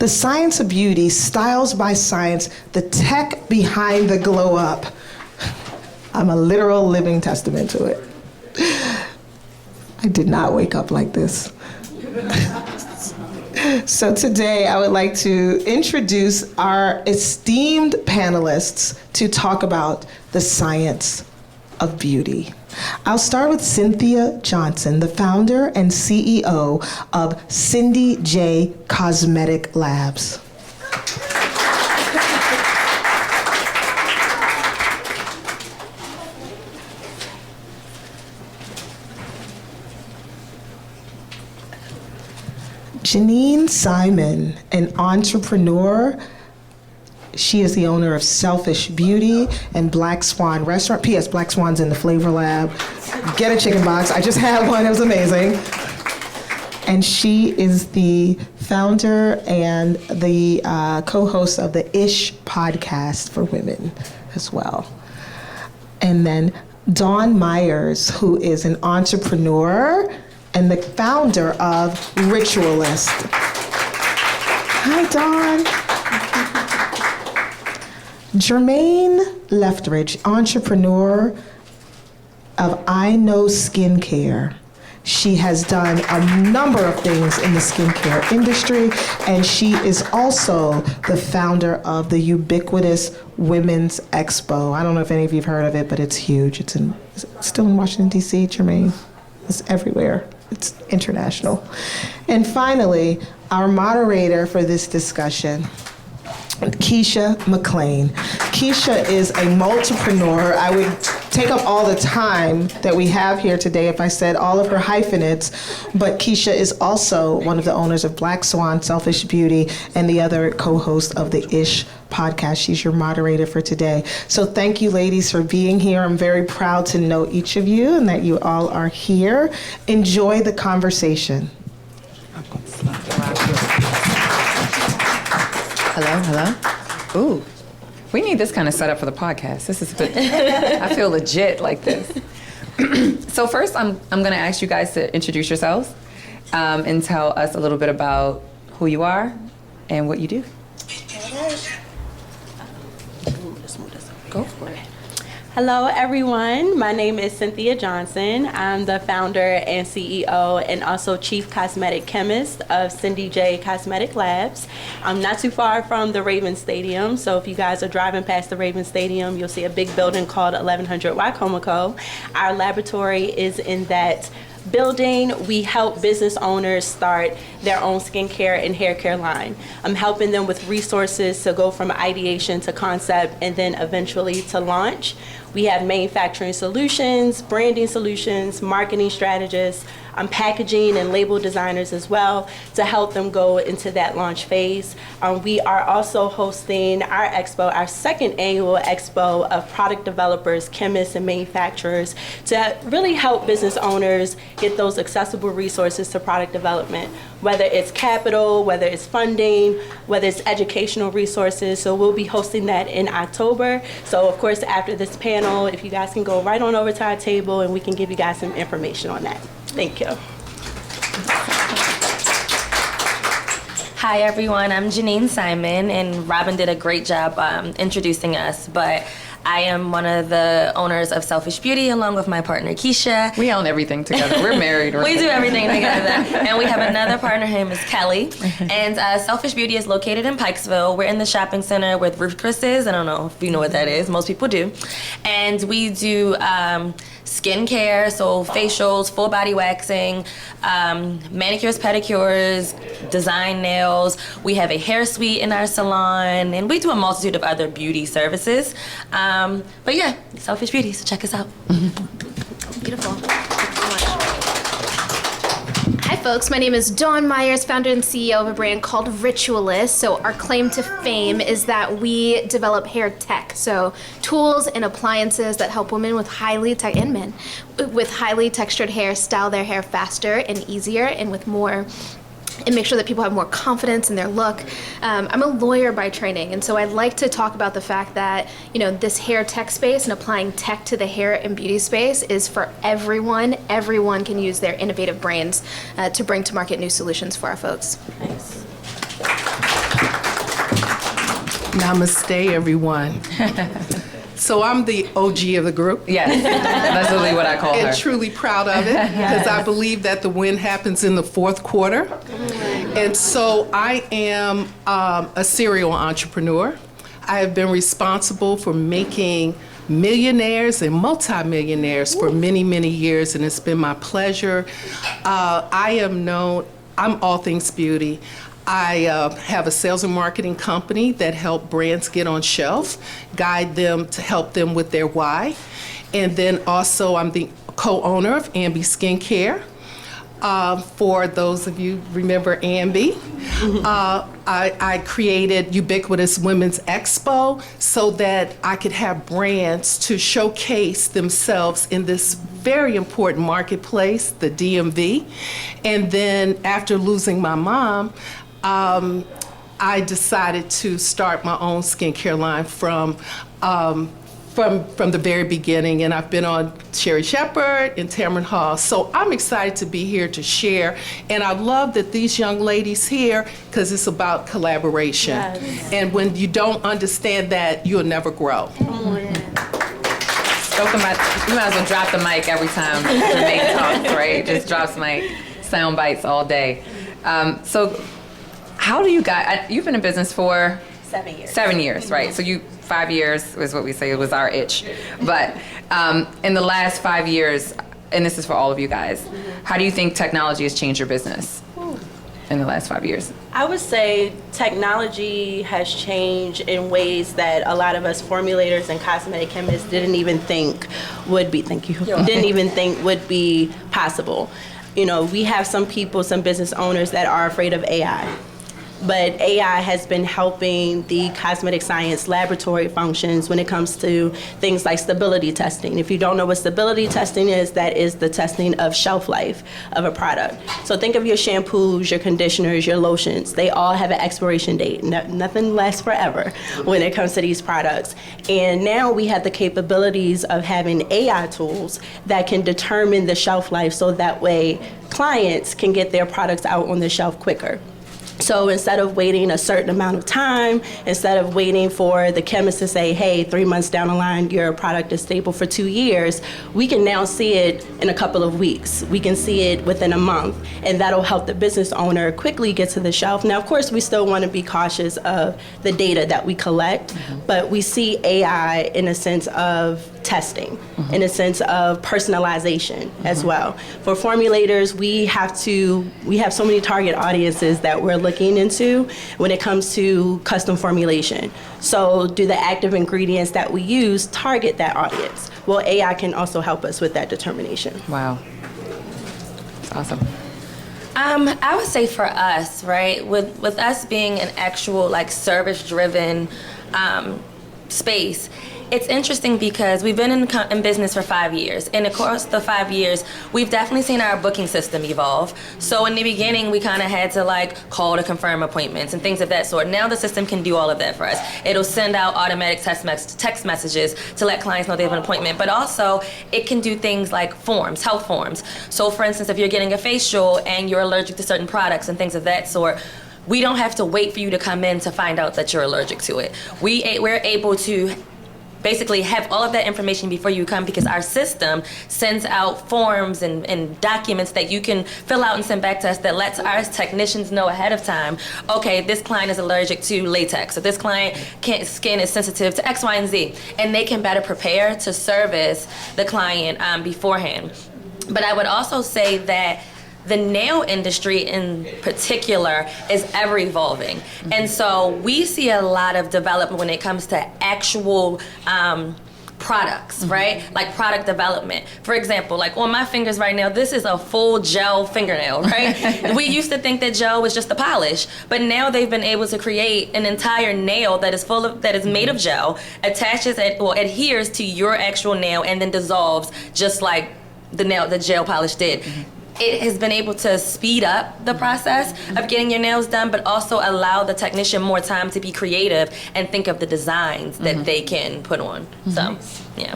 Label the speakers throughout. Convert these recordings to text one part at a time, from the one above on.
Speaker 1: The Science of Beauty, Styles by Science, the tech behind the glow up. I'm a literal living testament to it. I did not wake up like this. So today I would like to introduce our esteemed panelists to talk about the science of beauty. I'll start with Cynthia Johnson, the founder and CEO of Cindy J Cosmetic Labs. Janine Simon, an entrepreneur. She is the owner of Selfish Beauty and Black Swan Restaurant. P.S. Black Swan's in the Flavor Lab. Get a chicken box. I just had one. It was amazing. And she is the founder and the co-host of the Ish podcast for women as well. And then Dawn Myers, who is an entrepreneur and the founder of Ritualist. Hi, Dawn. Jermaine Leftridge, entrepreneur of I Know Skincare. She has done a number of things in the skincare industry, and she is also the founder of the ubiquitous Women's Expo. I don't know if any of you have heard of it, but it's huge. Is it still in Washington, D.C., Jermaine? It's everywhere. It's international. And finally, our moderator for this discussion, Keisha McLean. Keisha is a multipreneur. I would take up all the time that we have here today if I said all of her hyphenates, but Keisha is also one of the owners of Black Swan, Selfish Beauty, and the other co-host of the Ish podcast. She's your moderator for today. So thank you, ladies, for being here. I'm very proud to know each of you and that you all are here. Enjoy the conversation.
Speaker 2: Hello. Ooh, we need this kind of setup for the podcast. This is good. I feel legit like this. So first, I'm going to ask you guys to introduce yourselves and tell us a little bit about who you are and what you do. Go for it.
Speaker 3: Hello, everyone. My name is Cynthia Johnson. I'm the founder and CEO and also chief cosmetic chemist of Cindy J Cosmetic Labs. I'm not too far from the Ravens Stadium, so if you guys are driving past the Ravens Stadium, you'll see a big building called 1100 Wycomico. Our laboratory is in that building. We help business owners start their own skincare and hair care line. I'm helping them with resources to go from ideation to concept and then eventually to launch. We have manufacturing solutions, branding solutions, marketing strategists, packaging and label designers as well to help them go into that launch phase. We are also hosting our expo, our second annual expo of product developers, chemists, and manufacturers to really help business owners get those accessible resources to product development, whether it's capital, whether it's funding, whether it's educational resources. So we'll be hosting that in October. So of course, after this panel, if you guys can go right on over to our table and we can give you guys some information on that. Thank you.
Speaker 4: Hi everyone, I'm Janine Simon, and Robin did a great job introducing us, but I am one of the owners of Selfish Beauty along with my partner Keisha.
Speaker 2: We own everything together. We're married.
Speaker 4: We do everything together. And we have another partner, her name is Kelly. And Selfish Beauty is located in Pikesville. We're in the shopping center where Ruth Chris is. I don't know if you know what that is. Most people do. And we do skincare, so facials, full body waxing, manicures, pedicures, design nails. We have a hair suite in our salon, and we do a multitude of other beauty services. But yeah, Selfish Beauty, so check us out.
Speaker 5: Beautiful. Thanks so much. Hi folks, my name is Dawn Myers, founder and CEO of a brand called Ritualist. So our claim to fame is that we develop hair tech, so tools and appliances that help women with and men with highly textured hair style their hair faster and easier and with more, and make sure that people have more confidence in their look. I'm a lawyer by training, and so I'd like to talk about the fact that, you know, this hair tech space and applying tech to the hair and beauty space is for everyone. Everyone can use their innovative brains to bring to market new solutions for our folks.
Speaker 3: Nice.
Speaker 6: Namaste, everyone. So I'm the OG of the group.
Speaker 2: Yes, that's literally what I call her.
Speaker 6: And truly proud of it because I believe that the win happens in the fourth quarter. And so I am a serial entrepreneur. I have been responsible for making millionaires and multimillionaires for many, many years, and it's been my pleasure. I'm all things beauty. I have a sales and marketing company that help brands get on shelf, guide them to help them with their why. And then also I'm the co-owner of Ambi Skincare. For those of you remember Ambi, I created Ubiquitous Women's Expo so that I could have brands to showcase themselves in this very important marketplace, the DMV. And then after losing my mom, I decided to start my own skincare line from the very beginning, and I've been on Sherry Shepherd and Tamron Hall. So I'm excited to be here to share, and I love that these young ladies here, because it's about collaboration.
Speaker 3: Yes.
Speaker 6: And when you don't understand that, you'll never grow.
Speaker 2: You might as well drop the mic every time Renee talks, right? Just drops mic, sound bites all day. So how do you guys, you've been in business for?
Speaker 3: 7 years.
Speaker 2: 7 years, right? So 5 years was what we say was our itch. But in the last 5 years, and this is for all of you guys, how do you think technology has changed your business in the last 5 years?
Speaker 3: I would say technology has changed in ways that a lot of us formulators and cosmetic chemists didn't even think would be, didn't even think would be possible. You know, we have some people, some business owners that are afraid of AI. But AI has been helping the cosmetic science laboratory functions when it comes to things like stability testing. If you don't know what stability testing is, that is the testing of shelf life of a product. So think of your shampoos, your conditioners, your lotions. They all have an expiration date. Nothing lasts forever when it comes to these products. And now we have the capabilities of having AI tools that can determine the shelf life so that way clients can get their products out on the shelf quicker. So instead of waiting a certain amount of time, instead of waiting for the chemist to say, hey, 3 months down the line, your product is stable for 2 years, we can now see it in a couple of weeks. We can see it within a month, and that'll help the business owner quickly get to the shelf. Now, of course, we still want to be cautious of the data that we collect, but we see AI in a sense of testing, in a sense of personalization as well. For formulators, we have so many target audiences that we're looking into when it comes to custom formulation. So do the active ingredients that we use target that audience? Well, AI can also help us with that determination.
Speaker 2: Wow. That's awesome.
Speaker 4: I would say for us, right, with us being an actual like service-driven space, it's interesting because we've been in business for 5 years, and across the 5 years, we've definitely seen our booking system evolve. So in the beginning, we kind of had to like call to confirm appointments and things of that sort. Now the system can do all of that for us. It'll send out automatic text messages to let clients know they have an appointment, but also it can do things like forms, health forms. So for instance, if you're getting a facial and you're allergic to certain products and things of that sort, we don't have to wait for you to come in to find out that you're allergic to it. We're able to basically have all of that information before you come, because our system sends out forms and documents that you can fill out and send back to us that lets our technicians know ahead of time, okay, this client is allergic to latex, or this client skin is sensitive to X, Y, and Z. And they can better prepare to service the client beforehand. But I would also say that the nail industry in particular is ever evolving. And so we see a lot of development when it comes to actual products, right? Like product development. For example, like on my fingers right now, this is a full gel fingernail, right? We used to think that gel was just the polish, but now they've been able to create an entire nail that is made of gel, adheres to your actual nail, and then dissolves just like the gel polish did. It has been able to speed up the process of getting your nails done, but also allow the technician more time to be creative and think of the designs that they can put on. So, yeah.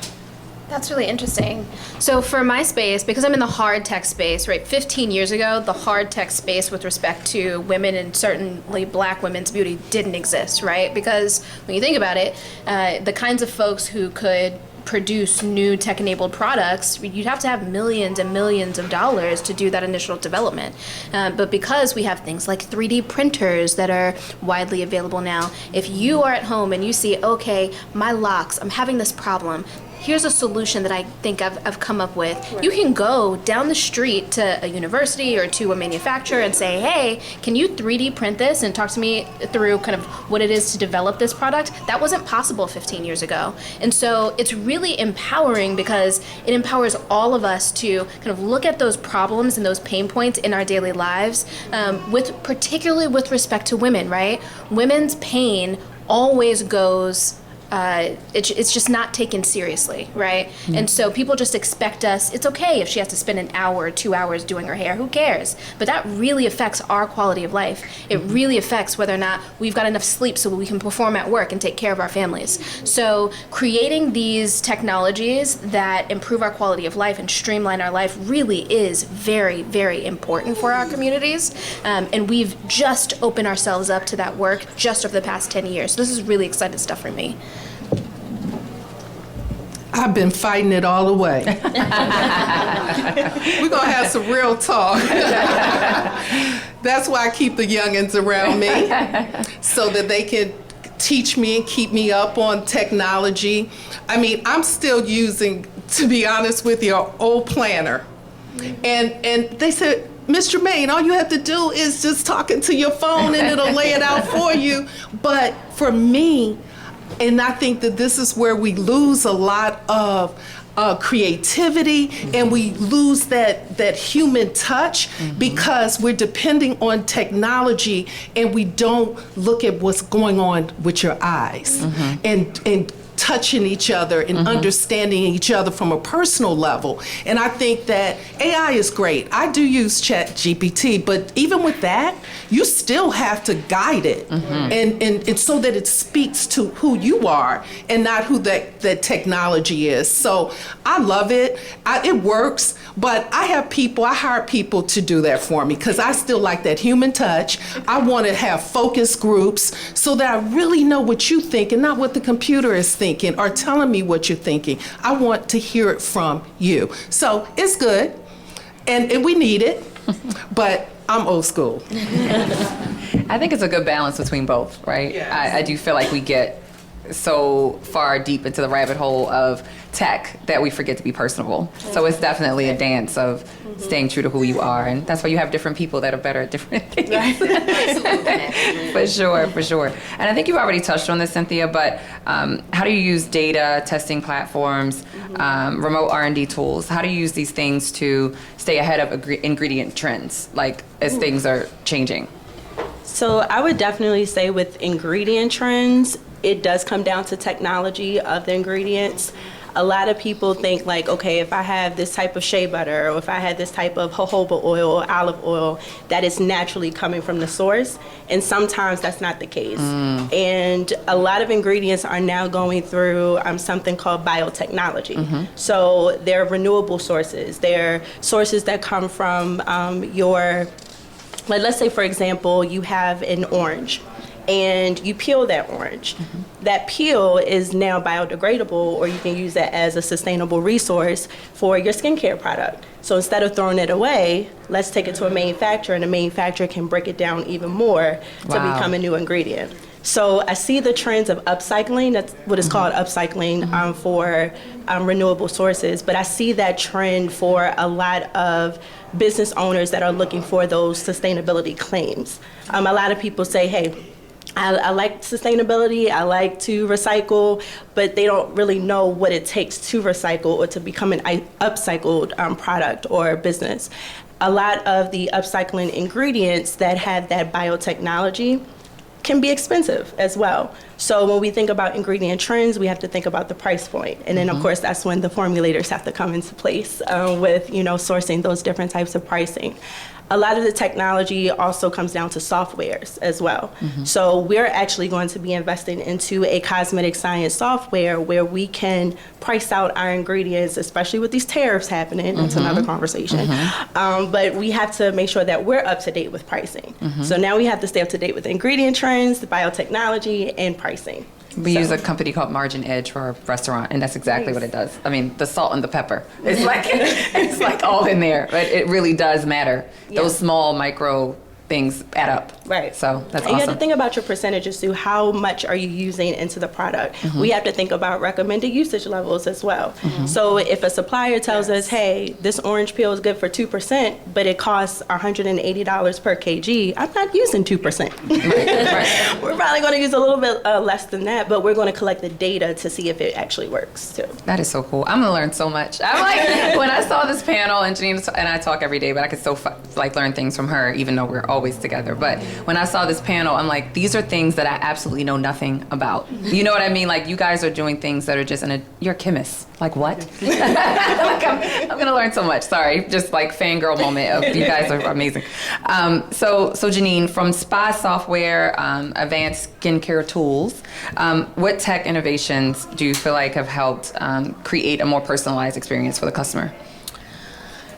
Speaker 5: That's really interesting. So for my space, because I'm in the hard tech space, right, 15 years ago, the hard tech space with respect to women and certainly black women's beauty didn't exist, right? Because when you think about it, the kinds of folks who could produce new tech-enabled products, you'd have to have millions and millions of dollars to do that initial development. But because we have things like 3D printers that are widely available now, if you are at home and you see, okay, my locks, I'm having this problem, here's a solution that I think I've come up with. You can go down the street to a university or to a manufacturer and say, hey, can you 3D print this and talk to me through kind of what it is to develop this product? That wasn't possible 15 years ago. And so it's really empowering because it empowers all of us to kind of look at those problems and those pain points in our daily lives, particularly with respect to women, right? Women's pain always goes it's just not taken seriously, right? Mm-hmm. And so people just expect us, it's okay if she has to spend an hour or 2 hours doing her hair, who cares? But that really affects our quality of life. It really affects whether or not we've got enough sleep so we can perform at work and take care of our families. So creating these technologies that improve our quality of life and streamline our life really is very, very important for our communities. And we've just opened ourselves up to that work just over the past 10 years. So this is really exciting stuff for me.
Speaker 6: I've been fighting it all the way. We're going to have some real talk. That's why I keep the youngins around me, so that they can teach me and keep me up on technology. I mean, I'm still using, to be honest with you, an old planner. And they said, Ms. Jermaine, all you have to do is just talk into your phone and it'll lay it out for you. But for me, and I think that this is where we lose a lot of creativity, and we lose that human touch, because we're depending on technology and we don't look at what's going on with your eyes and touching each other and understanding each other from a personal level. And I think that AI is great. I do use ChatGPT, but even with that, you still have to guide it and so that it speaks to who you are and not who that technology is. So I love it. It works, but I hire people to do that for me because I still like that human touch. I want to have focus groups so that I really know what you think and not what the computer is thinking or telling me what you're thinking. I want to hear it from you. So it's good, and we need it, but I'm old school.
Speaker 2: I think it's a good balance between both, right?
Speaker 6: Yes.
Speaker 2: I do feel like we get so far deep into the rabbit hole of tech that we forget to be personable. So it's definitely a dance of staying true to who you are, and that's why you have different people that are better at different things. For sure. And I think you've already touched on this, Cynthia, but how do you use data, testing platforms, remote R&D tools? How do you use these things to stay ahead of ingredient trends, like as things are changing?
Speaker 3: So I would definitely say with ingredient trends, it does come down to technology of the ingredients. A lot of people think like, okay, if I have this type of shea butter, or if I have this type of jojoba oil or olive oil, that is naturally coming from the source. And sometimes that's not the case. And a lot of ingredients are now going through something called biotechnology. So they're renewable sources. They're sources that come from like, let's say, for example, you have an orange and you peel that orange. That peel is now biodegradable, or you can use that as a sustainable resource for your skincare product. So instead of throwing it away, let's take it to a manufacturer, and the manufacturer can break it down even more to become a new ingredient. So I see the trends of upcycling. That's what is called upcycling for renewable sources. But I see that trend for a lot of business owners that are looking for those sustainability claims. A lot of people say, hey, I like sustainability, I like to recycle, but they don't really know what it takes to recycle or to become an upcycled product or business. A lot of the upcycling ingredients that have that biotechnology can be expensive as well. So when we think about ingredient trends, we have to think about the price point. And then of course, that's when the formulators have to come into place with, sourcing those different types of pricing. a lot of the technology also comes down to softwares as well. So we're actually going to be investing into a cosmetic science software where we can price out our ingredients, especially with these tariffs happening. That's another conversation. But we have to make sure that we're up to date with pricing. So now we have to stay up to date with ingredient trends, the biotechnology, and pricing.
Speaker 2: We use a company called Margin Edge for our restaurant, and that's exactly what it does. I mean, the salt and the pepper. It's like it's like all in there, but it really does matter.
Speaker 3: Yeah.
Speaker 2: Those small micro things add up.
Speaker 3: Right.
Speaker 2: So that's
Speaker 3: and you have
Speaker 2: awesome.
Speaker 3: to think about your percentages too. How much are you using into the product? We have to think about recommended usage levels as well. So if a supplier tells us, hey, this orange peel is good for 2%, but it costs $180 per kg, I'm not using 2%. We're probably going to use a little bit less than that, but we're going to collect the data to see if it actually works too.
Speaker 2: That is so cool. I'm gonna learn so much. I'm like, when I saw this panel, and Janine and I talk every day, but I could still like learn things from her, even though we're always together. But when I saw this panel, I'm like, these are things that I absolutely know nothing about. You know what I mean? Like, you guys are doing things that are just you're chemists. Like, what? Like, I'm gonna learn so much. Sorry, just like fangirl moment of you guys are amazing. So Janine, from spa software, advanced skincare tools, what tech innovations do you feel like have helped create a more personalized experience for the customer?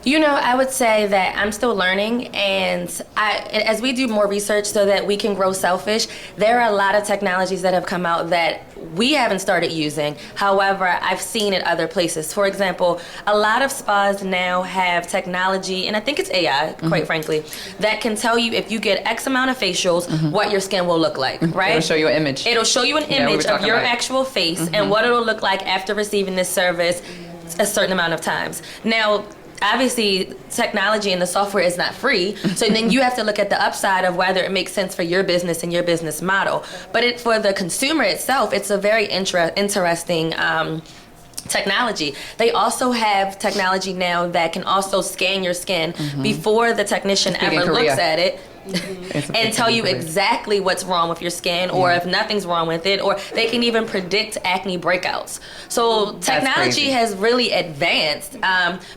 Speaker 4: You know, I would say that I'm still learning, and as we do more research so that we can grow Selfish, there are a lot of technologies that have come out that we haven't started using. However, I've seen it other places. For example, a lot of spas now have technology, and I think it's AI, quite frankly, that can tell you if you get X amount of facials, what your skin will look like, right?
Speaker 2: It'll show you an image.
Speaker 4: It'll show you an
Speaker 2: Yeah, we were
Speaker 4: image of
Speaker 2: talking
Speaker 4: your
Speaker 2: about it.
Speaker 4: actual face and what it'll look like after receiving this service a certain amount of times. Now, obviously, technology and the software is not free, so then you have to look at the upside of whether it makes sense for your business and your business model. But for the consumer itself, it's a very interesting technology. They also have technology now that can also scan your skin before the technician
Speaker 2: big in
Speaker 4: ever
Speaker 2: Korea.
Speaker 4: looks at it.
Speaker 2: It's a big
Speaker 4: And tell
Speaker 2: thing
Speaker 4: you
Speaker 2: for me.
Speaker 4: exactly what's wrong with your skin, or if nothing's wrong with it, or they can even predict acne breakouts. So technology
Speaker 2: crazy.
Speaker 4: has really advanced,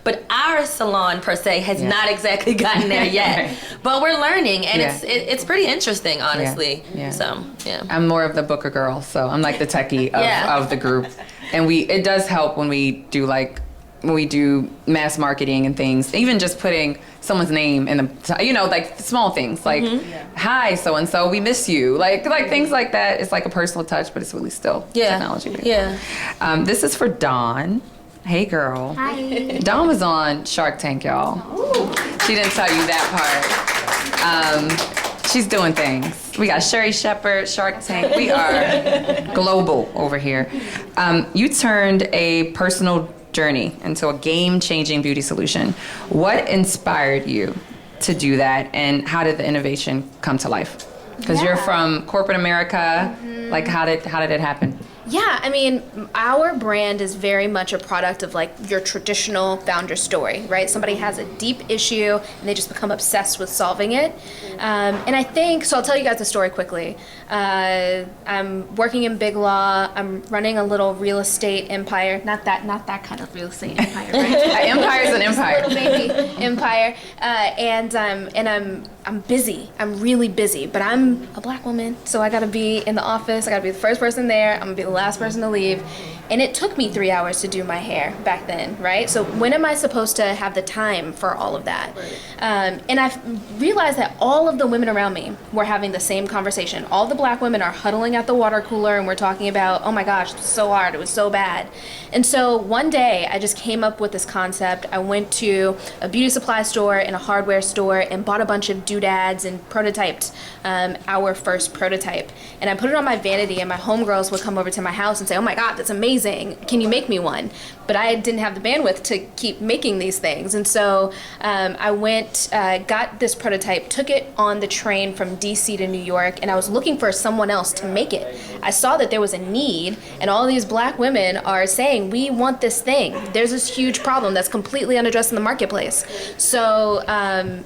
Speaker 4: but our salon per se has not exactly gotten there yet. But we're learning, and
Speaker 2: Yeah.
Speaker 4: it's pretty interesting, honestly.
Speaker 2: Yeah.
Speaker 4: So yeah.
Speaker 2: I'm more of the booker girl, so I'm like the techie
Speaker 4: Yeah.
Speaker 2: of the group. And it does help when we do mass marketing and things, even just putting someone's name in the, like small things, like, hi, so-and-so, we miss you. Like things like that. It's like a personal touch, but it's really still technology.
Speaker 4: Yeah.
Speaker 2: This is for Dawn. Hey, girl.
Speaker 5: Hi.
Speaker 2: Dawn was on Shark Tank, y'all. She didn't tell you that part. She's doing things. We got Sherry Shepherd, Shark Tank. We are global over here. You turned a personal journey into a game-changing beauty solution. What inspired you to do that, and how did the innovation come to life? Because you're from corporate America. Like, how did it happen?
Speaker 5: Yeah, I mean, our brand is very much a product of like your traditional founder story, right? Somebody has a deep issue and they just become obsessed with solving it. And I think, so I'll tell you guys a story quickly. I'm working in Big Law. I'm running a little real estate empire. Not that kind of real estate empire, right?
Speaker 2: Empire's an empire.
Speaker 5: Little baby empire. And I'm busy. I'm really busy, but I'm a black woman, so I gotta be in the office. I gotta be the first person there. I'm gonna be the last person to leave. And it took me 3 hours to do my hair back then, right? So when am I supposed to have the time for all of that? And I realized that all of the women around me were having the same conversation. All the black women are huddling at the water cooler and we're talking about, oh my gosh, it was so hard, it was so bad. And so one day I just came up with this concept. I went to a beauty supply store and a hardware store and bought a bunch of doodads and prototyped our first prototype. And I put it on my vanity, and my homegirls would come over to my house and say, oh my God, that's amazing. Can you make me one? But I didn't have the bandwidth to keep making these things. And so I went, got this prototype, took it on the train from DC to New York, and I was looking for for someone else to make it. I saw that there was a need, and all these black women are saying, we want this thing. There's this huge problem that's completely unaddressed in the marketplace. So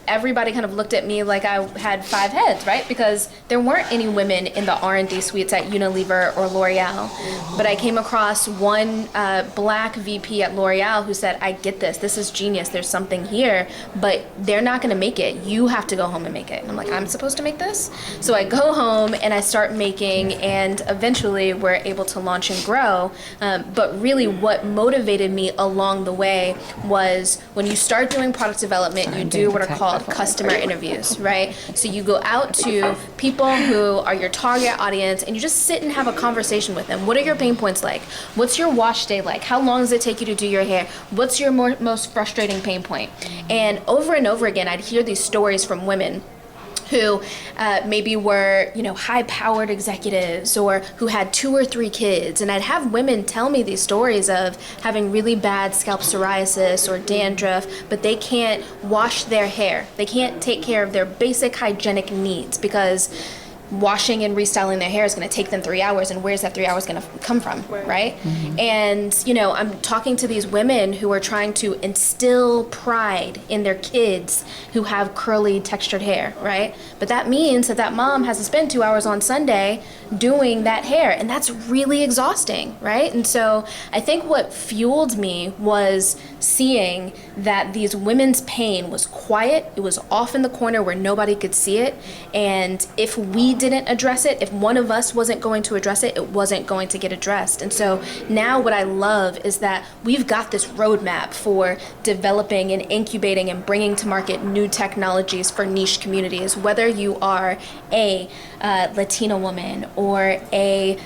Speaker 5: everybody kind of looked at me like I had 5 heads, right? Because there weren't any women in the R&D suites at Unilever or L'Oreal. But I came across one black VP at L'Oreal who said, I get this. This is genius. There's something here, but they're not going to make it. You have to go home and make it. And I'm like, I'm supposed to make this? So I go home and I start making, and eventually we're able to launch and grow. But really what motivated me along the way was when you start doing product development, you do what are called customer interviews, right? So you go out to people who are your target audience and you just sit and have a conversation with them. What are your pain points like? What's your wash day like? How long does it take you to do your hair? What's your most frustrating pain point? And over again, I'd hear these stories from women who maybe were, high-powered executives or who had 2 or 3 kids. And I'd have women tell me these stories of having really bad scalp psoriasis or dandruff, but they can't wash their hair. They can't take care of their basic hygienic needs because washing and restyling their hair is going to take them 3 hours, and where's that 3 hours going to come from, right? And I'm talking to these women who are trying to instill pride in their kids who have curly textured hair, right? But that means that mom has to spend 2 hours on Sunday doing that hair, and that's really exhausting, right? And so I think what fueled me was seeing that these women's pain was quiet, it was off in the corner where nobody could see it, and if we didn't address it, if one of us wasn't going to address it, it wasn't going to get addressed. And so now what I love is that we've got this roadmap for developing and incubating and bringing to market new technologies for niche communities, whether you are a Latina woman or a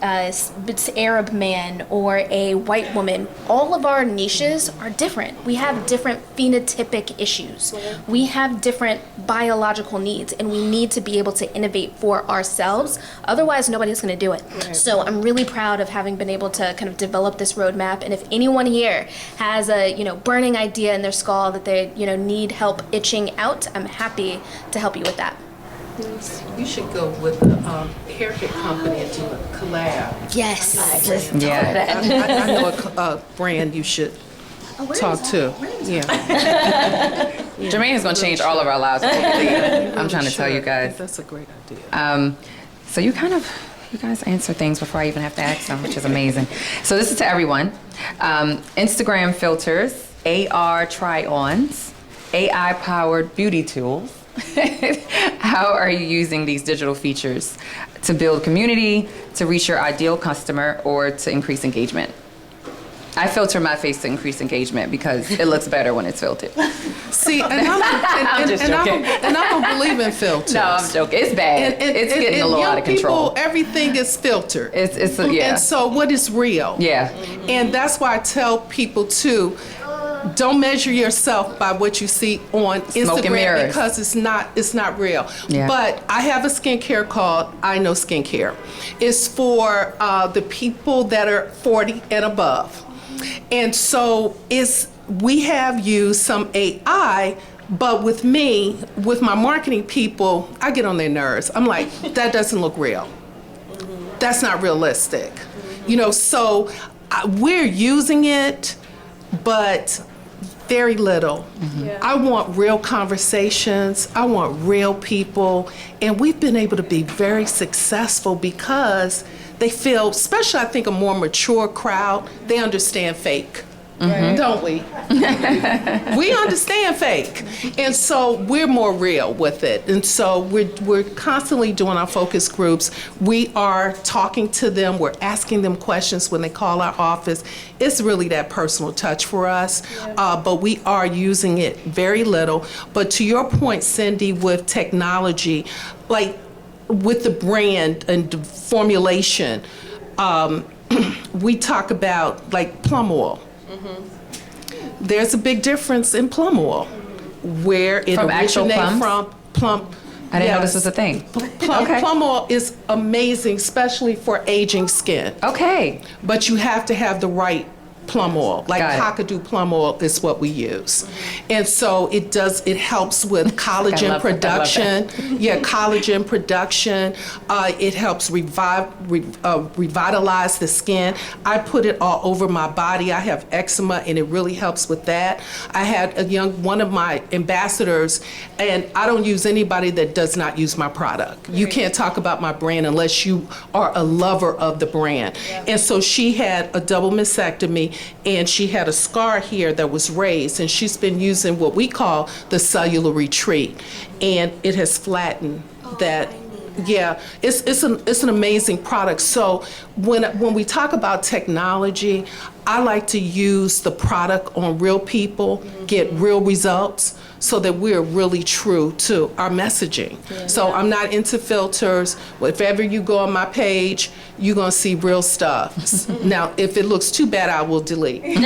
Speaker 5: Arab man or a white woman. All of our niches are different. We have different phenotypic issues. We have different biological needs, and we need to be able to innovate for ourselves. Otherwise, nobody's going to do it. So I'm really proud of having been able to kind of develop this roadmap. And if anyone here has a burning idea in their skull that they need help itching out, I'm happy to help you with that.
Speaker 6: You should go with the haircut company and do a collab.
Speaker 5: Yes.
Speaker 6: I know a brand you should talk to. Yeah.
Speaker 2: Jermaine is going to change all of our lives. I'm trying to tell you guys.
Speaker 6: That's a great idea.
Speaker 2: So you guys answer things before I even have to ask them, which is amazing. So this is to everyone. Instagram filters, AR try-ons, AI-powered beauty tools. How are you using these digital features to build community, to reach your ideal customer, or to increase engagement? I filter my face to increase engagement because it looks better when it's filtered.
Speaker 6: See, I'm just joking. And I don't believe in filters.
Speaker 2: No, I'm joking. It's bad. It's getting a little out of control.
Speaker 6: People, everything is filtered.
Speaker 2: It's yeah.
Speaker 6: And so what is real?
Speaker 2: Yeah.
Speaker 6: And that's why I tell people too, don't measure yourself by what you see on Instagram because it's not real.
Speaker 2: Yeah.
Speaker 6: But I have a skincare called I Know Skincare. It's for the people that are 40 and above. And so we have used some AI, but with me, with my marketing people, I get on their nerves. I'm like, that doesn't look real. That's not realistic. So we're using it, but very little. I want real conversations. I want real people. And we've been able to be very successful because they feel, especially I think a more mature crowd, they understand fake. Don't we? We understand fake. And so we're more real with it. And so we're constantly doing our focus groups. We are talking to them. We're asking them questions when they call our office. It's really that personal touch for us. But we are using it very little. But to your point, Cindy, with technology, like with the brand and formulation, we talk about like plum oil. There's a big difference in plum oil, where it originates from plum.
Speaker 2: I didn't know this was a thing.
Speaker 6: Plum oil is amazing, especially for aging skin.
Speaker 2: Okay.
Speaker 6: But you have to have the right plum oil. Like
Speaker 2: Got
Speaker 6: Kakadu plum oil is what we use. And so it helps with collagen
Speaker 2: love
Speaker 6: production. Yeah, collagen production. It helps revitalize the skin. I put it all over my body. I have eczema and it really helps with that. I had one of my ambassadors, and I don't use anybody that does not use my product. You can't talk about my brand unless you are a lover of the brand. And so she had a double mastectomy, and she had a scar here that was raised, and she's been using what we call the cellular retreat, and it has flattened that. Yeah, it's an amazing product. So when we talk about technology, I like to use the product on real people, get real results, so that we're really true to our messaging. So I'm not into filters. If ever you go on my page, you're gonna see real stuff. Now, if it looks too bad, I will delete.
Speaker 5: Can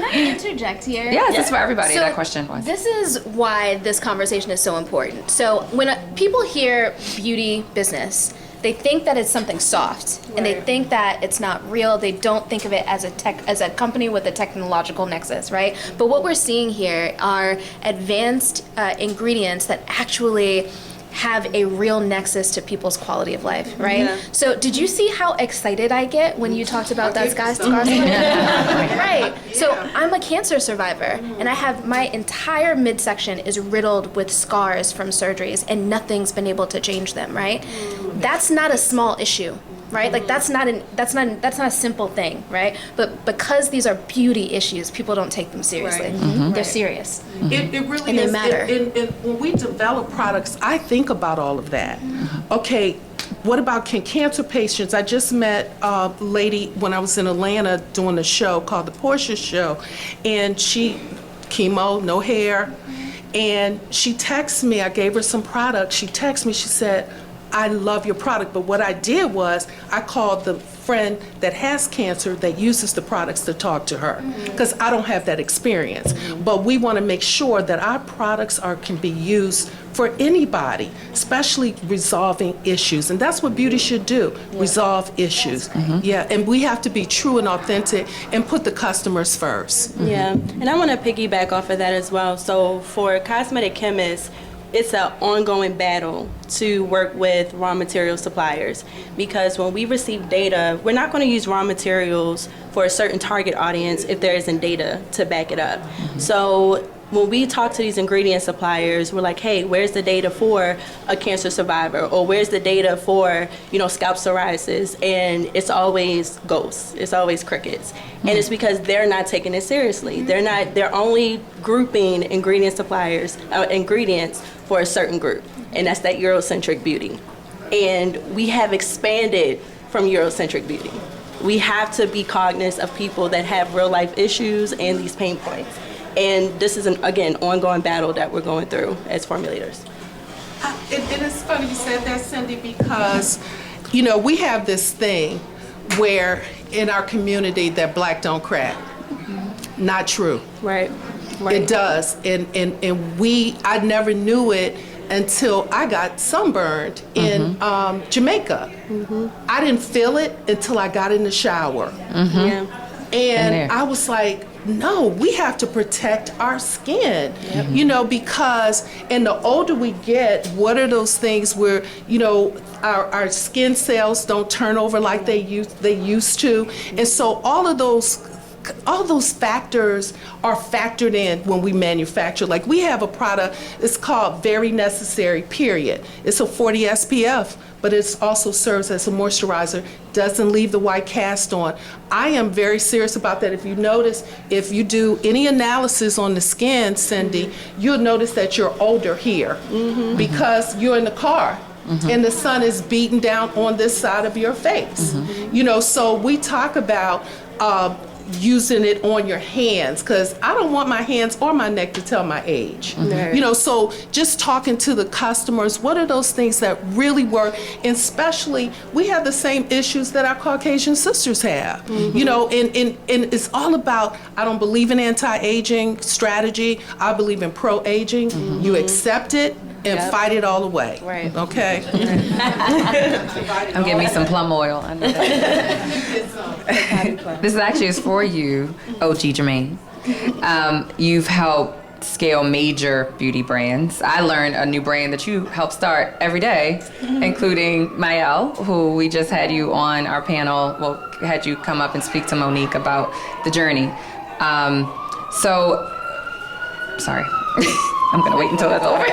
Speaker 5: I interject here?
Speaker 2: Yes, it's for everybody,
Speaker 5: So
Speaker 2: that question was.
Speaker 5: This is why this conversation is so important. So when people hear beauty business, they think that it's something soft, and they think that it's not real. They don't think of it as a company with a technological nexus, right? But what we're seeing here are advanced ingredients that actually have a real nexus to people's quality of life, right?
Speaker 3: Yeah.
Speaker 5: So did you see how excited I get when you talked about that scar? Right. So I'm a cancer survivor, and I have my entire midsection is riddled with scars from surgeries, and nothing's been able to change them, right? That's not a small issue, right? Like that's not a simple thing, right? But because these are beauty issues, people don't take them seriously. They're serious.
Speaker 6: It really
Speaker 5: And they
Speaker 6: is.
Speaker 5: matter.
Speaker 6: And when we develop products, I think about all of that. Okay, what about cancer patients? I just met a lady when I was in Atlanta doing a show called The Portia Show, and she, chemo, no hair, and she texted me, I gave her some products, she texted me, she said, I love your product, but what I did was I called the friend that has cancer that uses the products to talk to her, because I don't have that experience. But we want to make sure that our products can be used for anybody, especially resolving issues. And that's what beauty should do, resolve issues. Yeah, and we have to be true and authentic and put the customers first.
Speaker 3: Yeah, and I want to piggyback off of that as well. So for cosmetic chemists, it's an ongoing battle to work with raw material suppliers, because when we receive data, we're not going to use raw materials for a certain target audience if there isn't data to back it up. So when we talk to these ingredient suppliers, we're like, hey, where's the data for a cancer survivor? Or where's the data for, scalp psoriasis? And it's always ghosts. It's always crickets. And it's because they're not taking it seriously. They're only grouping ingredient suppliers, ingredients for a certain group. And that's that Eurocentric beauty. And we have expanded from Eurocentric beauty. We have to be cognizant of people that have real life issues and these pain points. And this is an ongoing battle that we're going through as formulators.
Speaker 6: And it's funny you said that, Cindy, because, we have this thing where in our community that black don't crack. Not true.
Speaker 3: Right.
Speaker 6: It does. And I never knew it until I got sunburned in Jamaica. I didn't feel it until I got in the shower.
Speaker 3: Yeah.
Speaker 6: And I was like, no, we have to protect our skin, because the older we get, what are those things where, our skin cells don't turn over like they used to. And so all those factors are factored in when we manufacture. Like we have a product, it's called Very Necessary, period. It's a 40 SPF, but it also serves as a moisturizer, doesn't leave the white cast on. I am very serious about that. If you notice, if you do any analysis on the skin, Cindy, you'll notice that you're older here because you're in the car. And the sun is beating down on this side of your face. So we talk about using it on your hands, because I don't want my hands or my neck to tell my age. So just talking to the customers, what are those things that really work? And especially, we have the same issues that our Caucasian sisters have. And it's all about, I don't believe in anti-aging strategy. I believe in pro-aging. You accept it, and fight it all away.
Speaker 3: Right.
Speaker 6: Okay?
Speaker 2: I'm getting me some plum oil. I know that. This actually is for you, OG Jermaine. You've helped scale major beauty brands. I learned a new brand that you help start every day, including Mael, who we just had you on our panel. Well, had you come up and speak to Monique about the journey. Sorry. I'm gonna wait until that's over.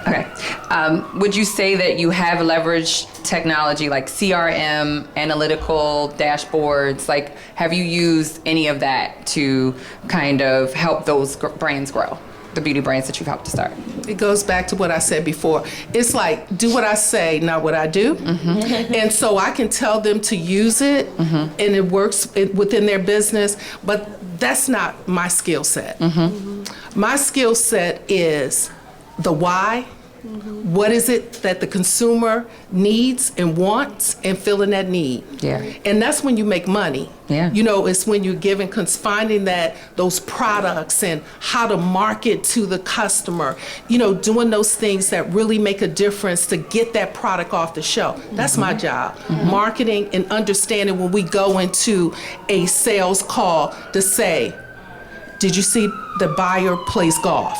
Speaker 2: Okay. Would you say that you have leveraged technology like CRM, analytical dashboards? Like, have you used any of that to kind of help those brands grow, the beauty brands that you've helped to start?
Speaker 6: It goes back to what I said before. It's like, do what I say, not what I do. And so I can tell them to use it, and it works within their business, but that's not my skill set. My skill set is the why. What is it that the consumer needs and wants, and filling that need?
Speaker 2: Yeah.
Speaker 6: And that's when you make money.
Speaker 2: Yeah.
Speaker 6: You know, it's when you're giving, finding those products and how to market to the customer, you know, doing those things that really make a difference to get that product off the shelf. That's my job. Marketing and understanding when we go into a sales call to say, did you see the buyer plays golf?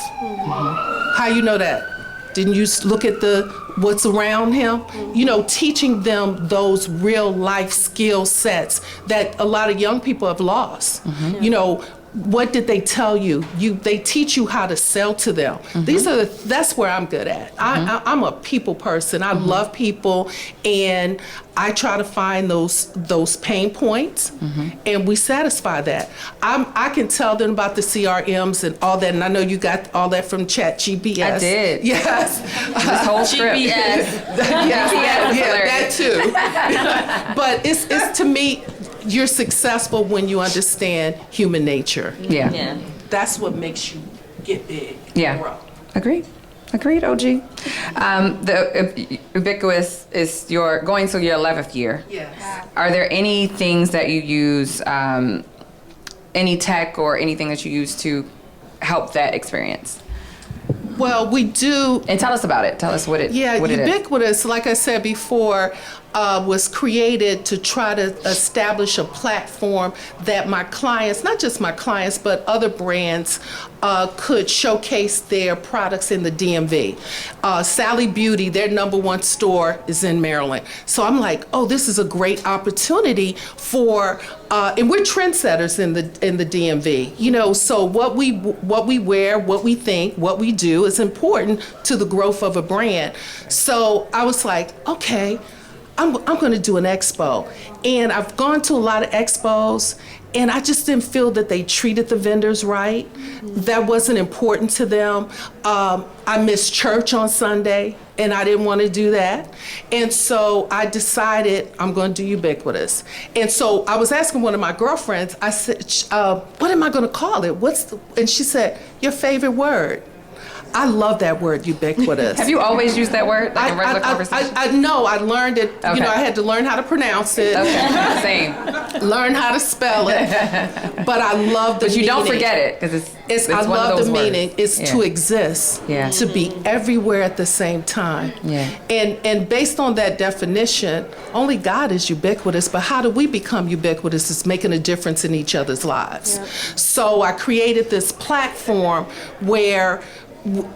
Speaker 6: How you know that? Didn't you look at what's around him? You know, teaching them those real life skill sets that a lot of young people have lost. You know, what did they tell you? They teach you how to sell to them. That's where I'm good at. I'm a people person. I love people, and I try to find those pain points, and we satisfy that. I can tell them about the CRMs and all that, and I know you got all that from ChatGPT.
Speaker 2: I did.
Speaker 6: Yes.
Speaker 2: This whole script.
Speaker 6: That too. But it's to me, you're successful when you understand human nature.
Speaker 2: Yeah.
Speaker 6: That's what makes you get big.
Speaker 2: Yeah.
Speaker 6: Grow.
Speaker 2: Agreed, OG. The Ubiquitous is going to your 11th year.
Speaker 6: Yes.
Speaker 2: Are there any things that you use, any tech or anything that you use to help that experience?
Speaker 6: Well, we do.
Speaker 2: And tell us about it. Tell us what it is.
Speaker 6: Ubiquitous, like I said before, was created to try to establish a platform that my clients, not just my clients, but other brands, could showcase their products in the DMV. Sally Beauty, their #1 store is in Maryland. So I'm like, oh, this is a great opportunity for, and we're trendsetters in the DMV. You know, so what we wear, what we think, what we do is important to the growth of a brand. So I was like, okay, I'm going to do an expo. And I've gone to a lot of expos, and I just didn't feel that they treated the vendors right. That wasn't important to them. I missed church on Sunday, and I didn't want to do that. And so I decided I'm going to do Ubiquitous. And so I was asking one of my girlfriends, I said, what am I going to call it? And she said, your favorite word. I love that word, ubiquitous.
Speaker 2: Have you always used that word, like in regular conversation?
Speaker 6: No, I learned it.
Speaker 2: Okay.
Speaker 6: You know, I had to learn how to pronounce it.
Speaker 2: Okay, same.
Speaker 6: Learn how to spell it. But I love the meaning.
Speaker 2: But you don't forget it, because it's
Speaker 6: I
Speaker 2: one
Speaker 6: love
Speaker 2: of those
Speaker 6: the meaning.
Speaker 2: words.
Speaker 6: It's to exist,
Speaker 2: Yeah.
Speaker 6: to be everywhere at the same time.
Speaker 2: Yeah.
Speaker 6: And based on that definition, only God is ubiquitous, but how do we become ubiquitous? It's making a difference in each other's lives.
Speaker 3: Yeah.
Speaker 6: So I created this platform where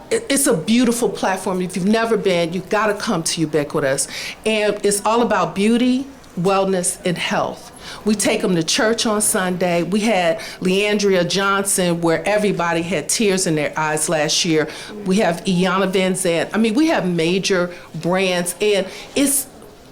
Speaker 6: it's a beautiful platform. If you've never been, you've got to come to Ubiquitous. And it's all about beauty, wellness, and health. We take them to church on Sunday. We had Leandria Johnson, where everybody had tears in their eyes last year. We have Iyanla Vanzant. I mean, we have major brands, and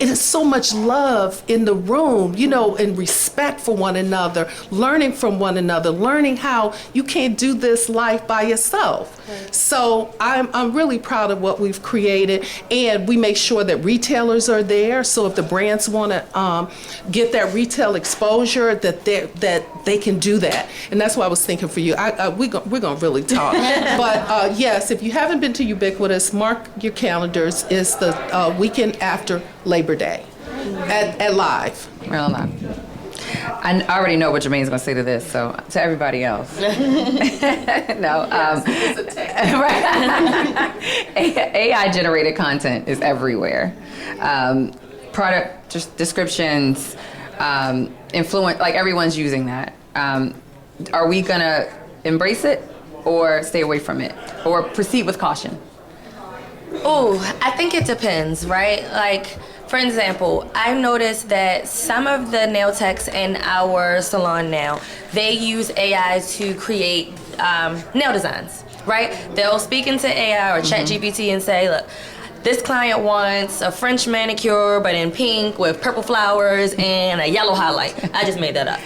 Speaker 6: it is so much love in the room, you know, and respect for one another, learning from one another, learning how you can't do this life by yourself. Right. So I'm really proud of what we've created, and we make sure that retailers are there. So if the brands want to get that retail exposure, that they can do that. And that's why I was thinking for you. We're gonna really talk. But yes, if you haven't been to Ubiquitous, mark your calendars. It's the weekend after Labor Day at Live.
Speaker 2: Real live. I already know what Jermaine's going to say to this, so to everybody else. No. AI-generated content is everywhere. Product descriptions, influence, like everyone's using that. Are we going to embrace it or stay away from it or proceed with caution?
Speaker 4: Oh, I think it depends, right? Like, for example, I've noticed that some of the nail techs in our salon now, they use AI to create nail designs, right? They'll speak into AI or ChatGPT and say, look, this client wants a French manicure, but in pink with purple flowers and a yellow highlight. I just made that up.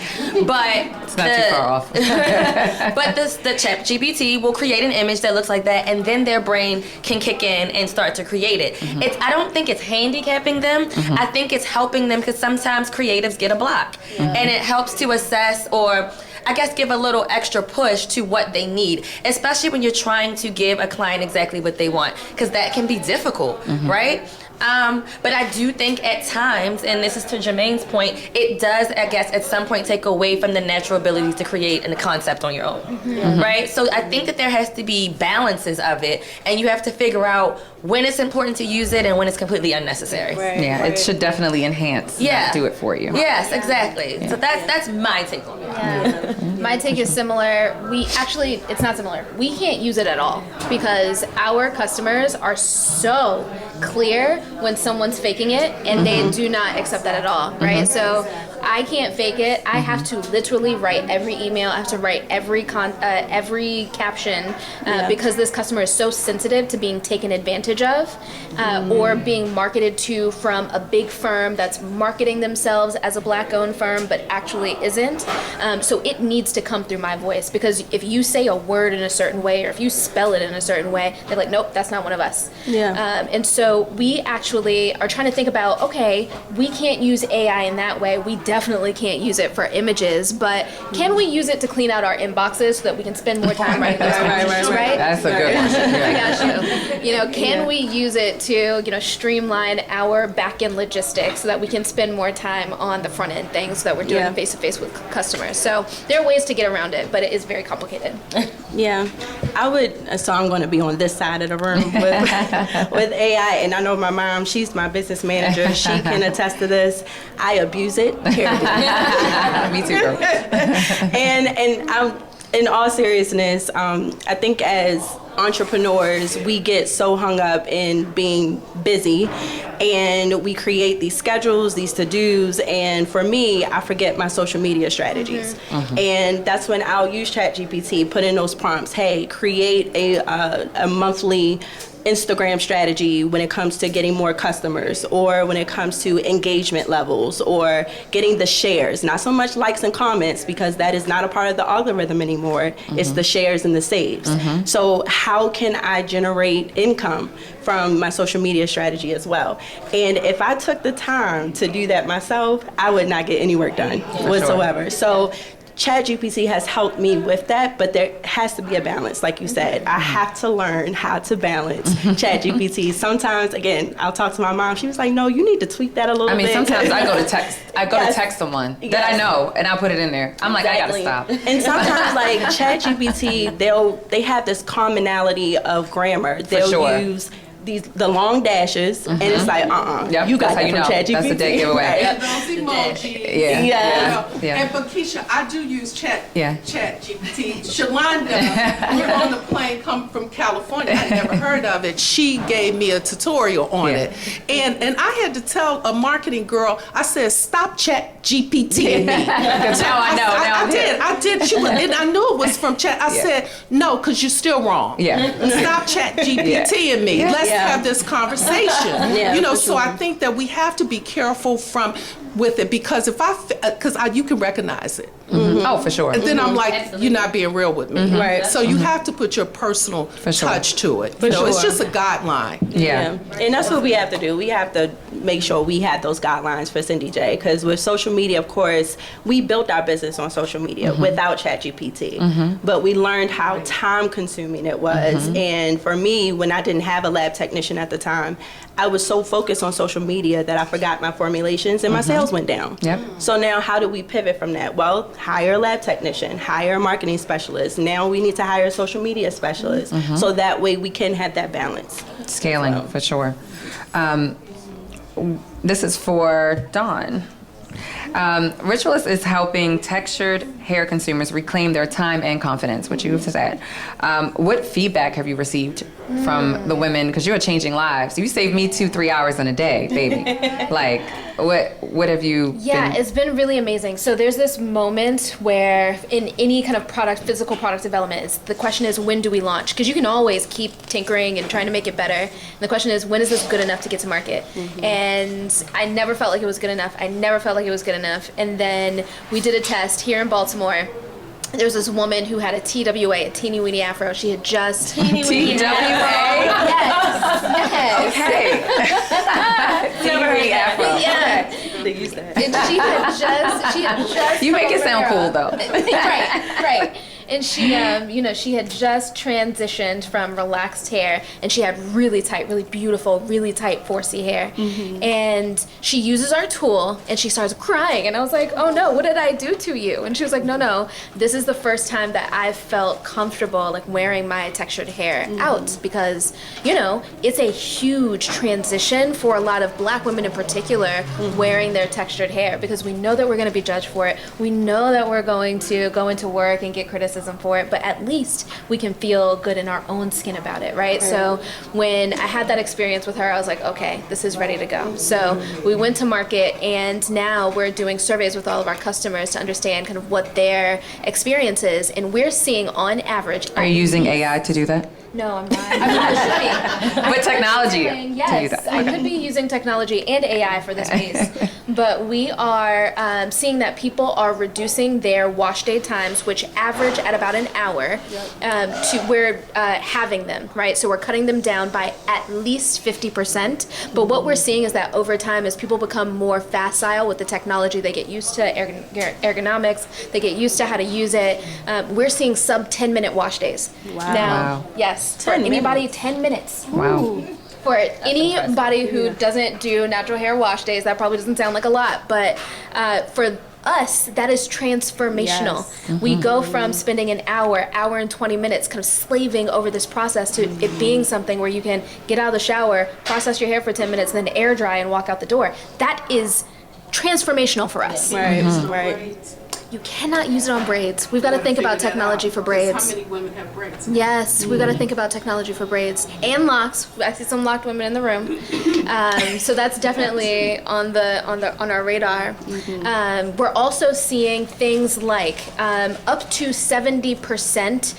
Speaker 4: But
Speaker 2: it's not too far off.
Speaker 4: But the ChatGPT will create an image that looks like that, and then their brain can kick in and start to create it. I don't think it's handicapping them. I think it's helping them because sometimes creatives get a block. And it helps to assess or I guess give a little extra push to what they need, especially when you're trying to give a client exactly what they want, because that can be difficult, right? But I do think at times, and this is to Jermaine's point, it does, I guess, at some point take away from the natural ability to create a concept on your own, right? So I think that there has to be balances of it, and you have to figure out when it's important to use it and when it's completely unnecessary.
Speaker 2: Yeah, it should definitely enhance, not do it for you.
Speaker 4: Yes, exactly. Yeah. So that's my take on it.
Speaker 5: Yeah. My take is similar. It's not similar. We can't use it at all because our customers are so clear when someone's faking it, and they do not accept that at all, right? So I can't fake it. I have to literally write every email. I have to write every caption because this customer is so sensitive to being taken advantage of or being marketed to from a big firm that's marketing themselves as a Black-owned firm but actually isn't. So it needs to come through my voice, because if you say a word in a certain way or if you spell it in a certain way, they're like, nope, that's not one of us. And so we actually are trying to think about, okay, we can't use AI in that way. We definitely can't use it for images, but can we use it to clean out our inboxes so that we can spend more time writing those messages, right?
Speaker 2: That's a good one.
Speaker 5: I got you. Can we use it to, streamline our back-end logistics so that we can spend more time on the front-end things so that we're doing face-to-face with customers? So there are ways to get around it, but it is very complicated.
Speaker 3: So I'm going to be on this side of the room with AI, and I know my mom, she's my business manager. She can attest to this. I abuse it terribly.
Speaker 2: Me too, girl.
Speaker 3: And I'm, in all seriousness, I think as entrepreneurs, we get so hung up in being busy, and we create these schedules, these to-dos, and for me, I forget my social media strategies. And that's when I'll use ChatGPT, put in those prompts, hey, create a monthly Instagram strategy when it comes to getting more customers, or when it comes to engagement levels, or getting the shares, not so much likes and comments, because that is not a part of the algorithm anymore. It's the shares and the saves. So how can I generate income from my social media strategy as well? And if I took the time to do that myself, I would not get any work done whatsoever. So ChatGPT has helped me with that, but there has to be a balance. Like you said, I have to learn how to balance ChatGPT. Sometimes, again, I'll talk to my mom. She was like, no, you need to tweak that a little bit.
Speaker 2: Sometimes I go to text. To text someone that I know, and I'll put it in there. I'm like, I gotta stop.
Speaker 3: And sometimes, like ChatGPT, they have this commonality of grammar. They'll use the long dashes, and it's like, you got that from ChatGPT.
Speaker 2: That's a dead giveaway.
Speaker 6: Yeah, those emojis.
Speaker 2: Yeah.
Speaker 6: And but Keisha, I do use ChatGPT. Shalonda, we're on the plane coming from California. I never heard of it. She gave me a tutorial on it, and I had to tell a marketing girl. I said, stop ChatGPT.
Speaker 2: Now I know.
Speaker 6: I did. She was, and I knew it was from Chat. I said, no, because you're still wrong. Stop ChatGPT and me. Let's have this conversation. So I think that we have to be careful with it, because you can recognize it.
Speaker 2: Oh, for sure.
Speaker 6: And then I'm like, you're not being real with me.
Speaker 3: Right.
Speaker 6: So you have to put your personal
Speaker 2: sure.
Speaker 6: touch to it. You know, it's
Speaker 3: sure.
Speaker 6: just a guideline.
Speaker 2: Yeah.
Speaker 3: And that's what we have to do. We have to make sure we have those guidelines for Cindy J. Because with social media, of course, we built our business on social media without ChatGPT. But we learned how time consuming it was. And for me, when I didn't have a lab technician at the time, I was so focused on social media that I forgot my formulations and my sales went down.
Speaker 2: Yep.
Speaker 3: So now how do we pivot from that? Well, hire a lab technician, hire a marketing specialist. Now we need to hire a social media specialist. So that way we can have that balance.
Speaker 2: Scaling, for sure. This is for Dawn. Ritualist is helping textured hair consumers reclaim their time and confidence, which you have said. What feedback have you received from the women? Because you're changing lives. You save me 2-3 hours in a day, baby. Like, what have you been?
Speaker 5: It's been really amazing. So there's this moment where in any kind of physical product development, the question is, when do we launch? Because you can always keep tinkering and trying to make it better. And the question is, when is this good enough to get to market? And I never felt like it was good enough. And then we did a test here in Baltimore. There was this woman who had a TWA, a teeny weeny afro. She had just
Speaker 2: TWA?
Speaker 5: Yes.
Speaker 2: Okay. Teeny weeny afro.
Speaker 5: Yeah.
Speaker 3: They use that.
Speaker 5: And she had just.
Speaker 2: You make it sound cool, though.
Speaker 5: Right. And she, she had just transitioned from relaxed hair, and she had really tight, really beautiful, really tight 4C hair. And she uses our tool, and she starts crying. And I was like, oh no, what did I do to you? And she was like, no, this is the first time that I've felt comfortable like wearing my textured hair out, because, it's a huge transition for a lot of Black women in particular wearing their textured hair, because we know that we're going to be judged for it. We know that we're going to go into work and get criticism for it, but at least we can feel good in our own skin about it, right? So when I had that experience with her, I was like, okay, this is ready to go. So we went to market, and now we're doing surveys with all of our customers to understand kind of what their experience is, and we're seeing on average.
Speaker 2: Are you using AI to do that?
Speaker 5: No, I'm not. I should be.
Speaker 2: With technology to do
Speaker 5: Yes,
Speaker 2: that.
Speaker 5: I could be using technology and AI for this piece, but we are seeing that people are reducing their wash day times, which average at about an hour. We're halving them, right? So we're cutting them down by at least 50%. But what we're seeing is that over time, as people become more facile with the technology, they get used to ergonomics, they get used to how to use it. We're seeing sub 10-minute wash days.
Speaker 3: Wow.
Speaker 5: Now,
Speaker 2: Wow.
Speaker 5: yes, for
Speaker 3: 10
Speaker 5: anybody,
Speaker 3: minutes.
Speaker 5: 10 minutes.
Speaker 2: Wow.
Speaker 5: For anybody who doesn't do natural hair wash days, that probably doesn't sound like a lot, but for us, that is transformational.
Speaker 3: Yes.
Speaker 5: We go from spending an hour and 20 minutes kind of slaving over this process to it being something where you can get out of the shower, process your hair for 10 minutes, and then air dry and walk out the door. That is transformational for us.
Speaker 3: Right.
Speaker 5: You cannot use it on braids. We've got to think about technology for braids.
Speaker 6: How many women have braids?
Speaker 5: Yes, we've got to think about technology for braids and locks. I see some locked women in the room, so that's definitely on our radar. We're also seeing things like up to 70%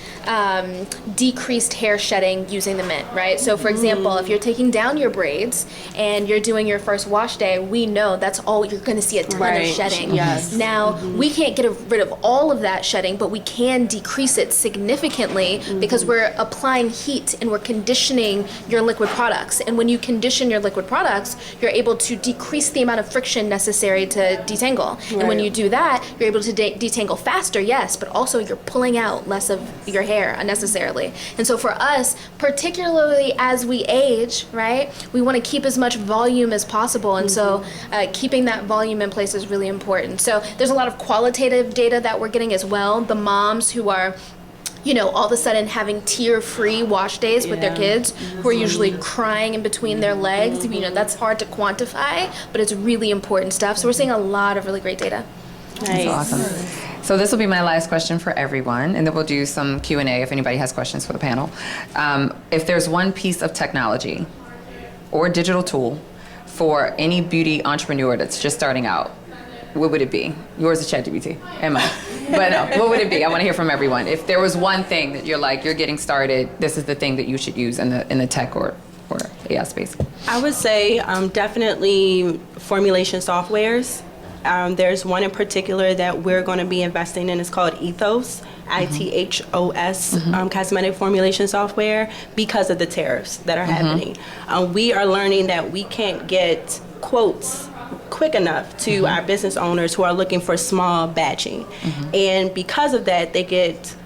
Speaker 5: decreased hair shedding using the mint. Right. So, for example, if you're taking down your braids and you're doing your first wash day, we know that's all you're going to see a ton of shedding.
Speaker 3: Yes.
Speaker 5: Now we can't get rid of all of that shedding, but we can decrease it significantly because we're applying heat and we're conditioning your liquid products. And when you condition your liquid products, you're able to decrease the amount of friction necessary to detangle. And when you do that, you're able to detangle faster, yes, but also you're pulling out less of your hair unnecessarily. And so for us, particularly as we age, right, we want to keep as much volume as possible. And so keeping that volume in place is really important. So there's a lot of qualitative data that we're getting as well. The moms who are all of a sudden having tear-free wash days with their kids who are usually crying in between their legs. That's hard to quantify, but it's really important stuff. So we're seeing a lot of really great data.
Speaker 3: Nice.
Speaker 2: That's awesome. So this will be my last question for everyone, and then we'll do some Q&A if anybody has questions for the panel. If there's one piece of technology or digital tool for any beauty entrepreneur that's just starting out, what would it be? Yours is ChatGPT, and mine. But no, what would it be? I want to hear from everyone. If there was one thing that you're getting started, this is the thing that you should use in the tech or AI space.
Speaker 3: I would say definitely formulation softwares. There's one in particular that we're going to be investing in. It's called Ethos, ITHOS, cosmetic formulation software, because of the tariffs that are happening. We are learning that we can't get quotes quick enough to our business owners who are looking for small batching. And because of that, they get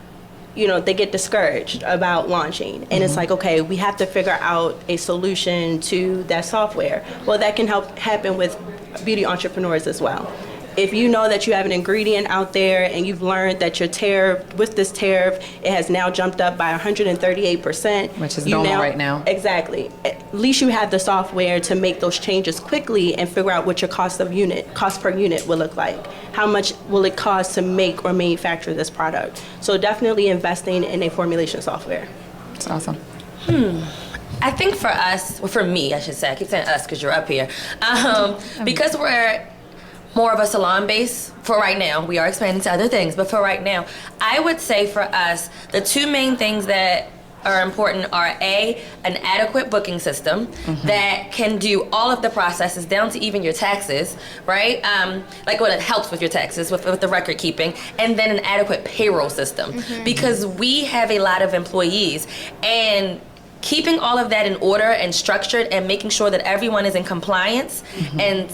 Speaker 3: discouraged about launching. And it's like, okay, we have to figure out a solution to that software. Well, that can help happen with beauty entrepreneurs as well. If you know that you have an ingredient out there and you've learned that your tariff, with this tariff, it has now jumped up by 138%.
Speaker 2: Which is normal right now.
Speaker 3: Exactly. At least you have the software to make those changes quickly and figure out what your cost per unit will look like. How much will it cost to make or manufacture this product? So definitely investing in a formulation software.
Speaker 2: That's awesome.
Speaker 4: I think for us, well, for me, I should say, I keep saying us because you're up here, because we're more of a salon base for right now. We are expanding to other things, but for right now, I would say for us, the two main things that are important are an adequate booking system that can do all of the processes down to even your taxes, right? Like when it helps with your taxes, with the record keeping, and then an adequate payroll system. Because we have a lot of employees, and keeping all of that in order and structured and making sure that everyone is in compliance and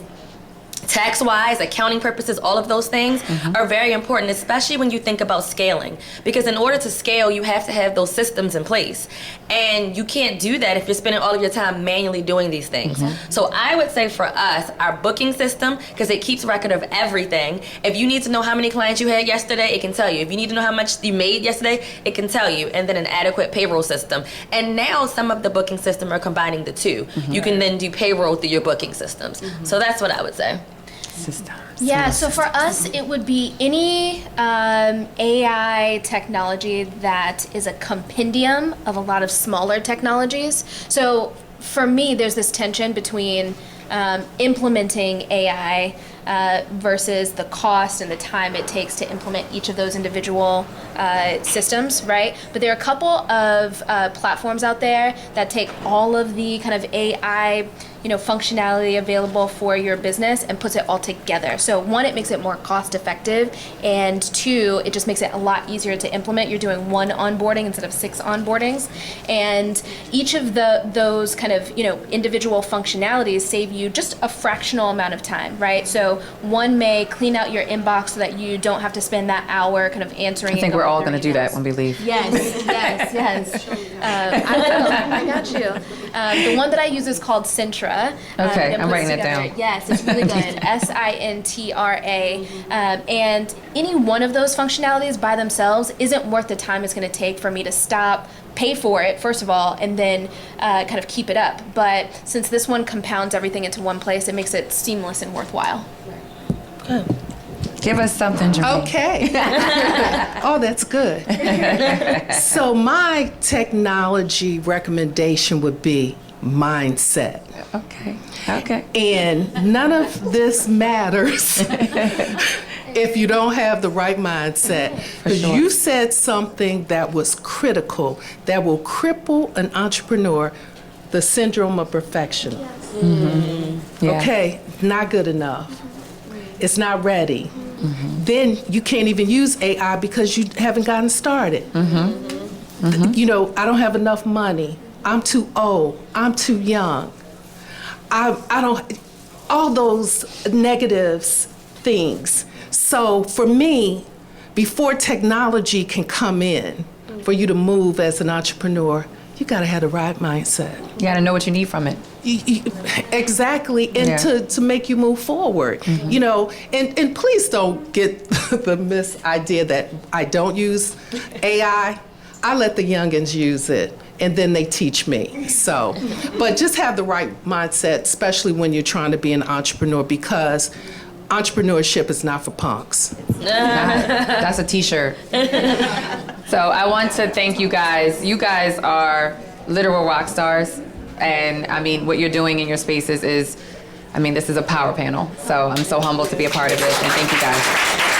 Speaker 4: tax-wise, accounting purposes, all of those things are very important, especially when you think about scaling. Because in order to scale, you have to have those systems in place. And you can't do that if you're spending all of your time manually doing these things. So I would say for us, our booking system, because it keeps record of everything. If you need to know how many clients you had yesterday, it can tell you. If you need to know how much you made yesterday, it can tell you. And then an adequate payroll system. And now some of the booking system are combining the two. You can then do payroll through your booking systems. So that's what I would say.
Speaker 5: Yeah, so for us, it would be any AI technology that is a compendium of a lot of smaller technologies. So for me, there's this tension between implementing AI versus the cost and the time it takes to implement each of those individual systems, right? But there are a couple of platforms out there that take all of the kind of AI functionality available for your business and puts it all together. So one, it makes it more cost effective, and two, it just makes it a lot easier to implement. You're doing one onboarding instead of 6 onboardings, and each of those kind of individual functionalities save you just a fractional amount of time, right? So one may clean out your inbox so that you don't have to spend that hour kind of answering.
Speaker 2: I think we're all going to do that when we leave.
Speaker 5: Yes. I will. I got you. The one that I use is called Sintra.
Speaker 2: Okay, I'm writing it down.
Speaker 5: Yes, it's really good. SINTRA. And any one of those functionalities by themselves isn't worth the time it's going to take for me to stop, pay for it, first of all, and then kind of keep it up. But since this one compounds everything into one place, it makes it seamless and worthwhile.
Speaker 2: Give us something, Jermaine.
Speaker 6: Okay. Oh, that's good. So my technology recommendation would be mindset.
Speaker 2: Okay.
Speaker 6: And none of this matters if you don't have the right mindset. Because you said something that was critical, that will cripple an entrepreneur, the syndrome of perfection.
Speaker 2: Yeah.
Speaker 6: Okay, not good enough. It's not ready. Then you can't even use AI because you haven't gotten started. I don't have enough money. I'm too old. I'm too young. I don't, all those negatives things. So for me, before technology can come in for you to move as an entrepreneur, you got to have the right mindset.
Speaker 2: You got to know what you need from it.
Speaker 6: Exactly, and to make you move forward, and please don't get the idea that I don't use AI. I let the youngins use it, and then they teach me. So, but just have the right mindset, especially when you're trying to be an entrepreneur, because entrepreneurship is not for punks.
Speaker 2: That's a t-shirt. So I want to thank you guys. You guys are literal rock stars. And I mean, what you're doing in your spaces is, this is a power panel. So I'm so humbled to be a part of this, and thank you guys.